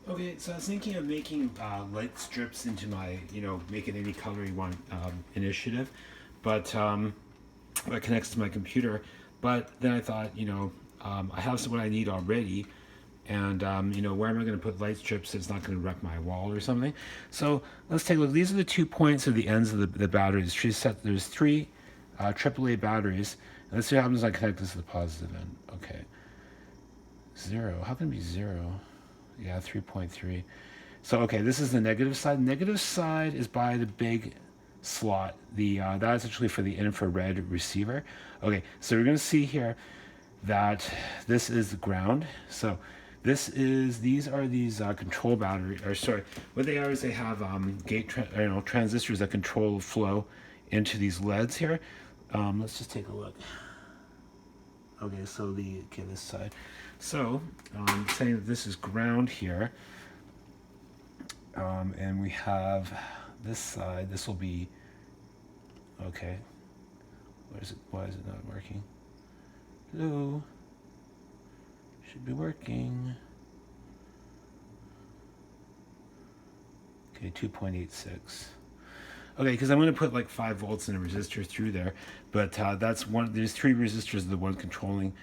Okay, so I was thinking of making light strips into my, make it any color you want initiative, but that connects to my computer. But then I thought, I have what I need already, and where am I going to put light strips that's not going to wreck my wall or something? So let's take a look. These are the 2 points of the ends of the batteries. There's three AAA batteries. And let's see what happens when I connect this to the positive end. Okay, 0. How can it be 0? Yeah, 3.3. So okay, this is the negative side. Negative side is by the big slot. That's actually for the infrared receiver. Okay, so we're gonna see here that this is the ground. So these are control battery, or sorry, what they are is they have transistors that control flow into these LEDs here. Let's just take a look. Okay, so this side. So saying that this is ground here, and we have this side. This will be okay. Why is it not working? Hello. Should be working. Okay, 2.86. Okay, because I'm going to put like 5 volts in a resistor through there, but that's one. There's 3 resistors, are the one controlling,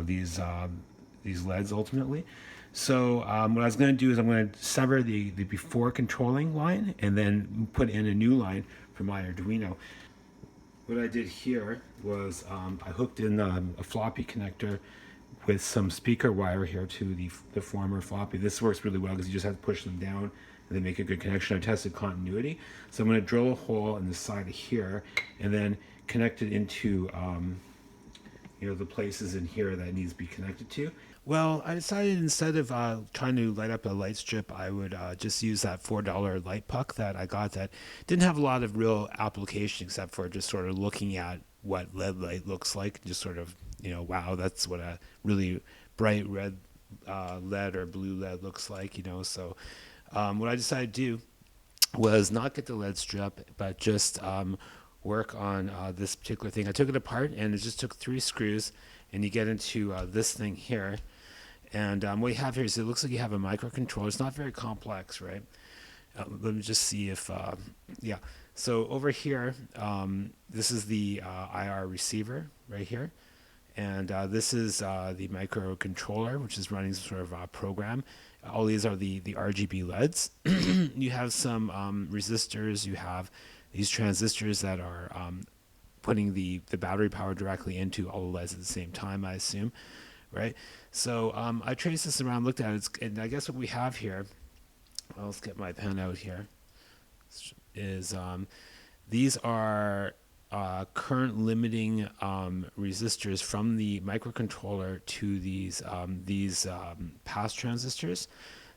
these LEDs ultimately. So what I was going to do is I'm going to sever the before controlling line and then put in a new line for my Arduino. What I did here was I hooked in a floppy connector with some speaker wire here to the former floppy. This works really well because you just have to push them down and then make a good connection. I tested continuity. So I'm going to drill a hole in the side of here and then connect it into the places in here that it needs to be connected to. Well, I decided instead of trying to light up a light strip, I would just use that $4 light puck that I got that didn't have a lot of real application except for just sort of looking at what LED light looks like. Just sort of, wow, that's what a really bright red LED or blue LED looks like, So what I decided to do was not get the LED strip, but just work on this particular thing. I took it apart and it just took 3 screws, and you get into this thing here. And what you have here is it looks like you have a microcontroller. It's not very complex, right? Let me just see if, yeah. So over here, this is the IR receiver right here. And this is the microcontroller, which is running some sort of program. All these are the RGB LEDs. You have some resistors. You have these transistors that are putting the battery power directly into all the LEDs at the same time, I assume, right? So I traced this around, looked at it, and I guess what we have here, well, let's get my pen out here, is these are current limiting resistors from the microcontroller to these pass transistors.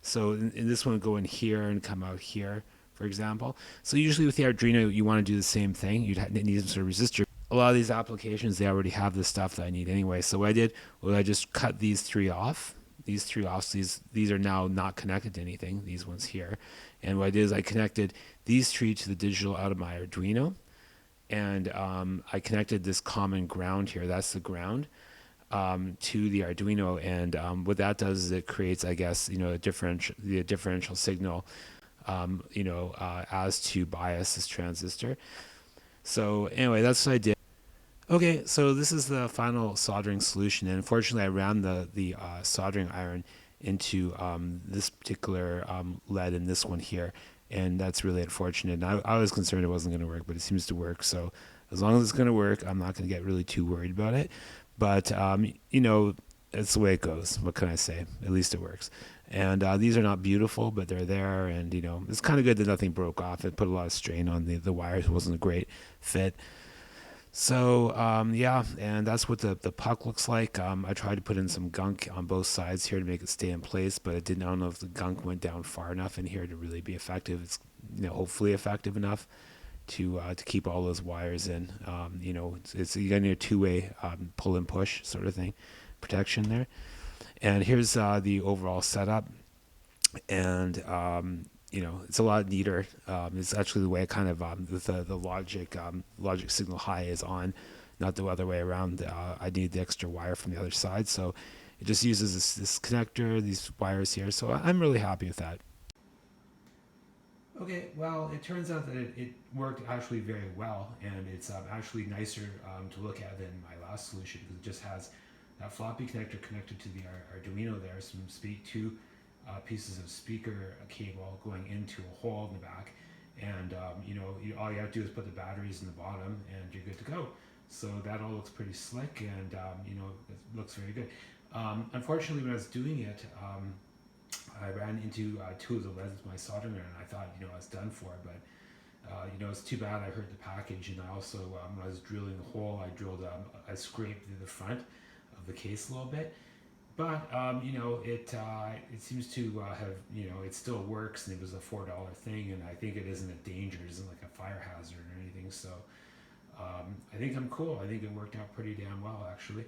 So in this one, go in here and come out here, for example. So usually with the Arduino, you want to do the same thing. You'd need some sort of resistor. A lot of these applications, they already have the stuff that I need anyway. So what I did was I just cut these 3 off. So these are now not connected to anything, these ones here. And what I did is I connected these 3 to the digital out of my Arduino. And I connected this common ground here. That's the ground to the Arduino. And what that does is it creates, I guess, the differential signal, as to bias this transistor. So anyway, that's what I did. Okay, so this is the final soldering solution, and unfortunately, I ran the soldering iron into this particular lead in this one here, and that's really unfortunate. And I was concerned it wasn't going to work, but it seems to work. So as long as it's going to work, I'm not going to get really too worried about it. But it's the way it goes. What can I say? At least it works. And these are not beautiful, but they're there, and it's kind of good that nothing broke off. It put a lot of strain on the wires. It wasn't a great fit. So yeah, and that's what the puck looks like. I tried to put in some gunk on both sides here to make it stay in place, but it didn't. I don't know if the gunk went down far enough in here to really be effective. It's hopefully effective enough to keep all those wires in. It's you got a 2-way pull and push sort of thing, protection there. And here's the overall setup, and it's a lot neater. It's actually the way I kind of the logic signal high is on, not the other way around. I need the extra wire from the other side, so It just uses this connector, these wires here. So I'm really happy with that. Okay, well, it turns out that it worked actually very well, and it's actually nicer to look at than my last solution because it just has that floppy connector connected to the Arduino there, two pieces of speaker cable going into a hole in the back, and all you have to do is put the batteries in the bottom, and you're good to go. So that all looks pretty slick, and it looks very good. Unfortunately, when I was doing it, I ran into two of the leads with my soldering iron, and I thought I was done for. But it's too bad I hurt the package, and I also when I was drilling the hole, I scraped the front of the case a little bit. But it seems to have it still works, and it was a $4 thing, and I think it isn't a danger, it isn't like a fire hazard or anything. So I think I'm cool. I think it worked out pretty damn well actually.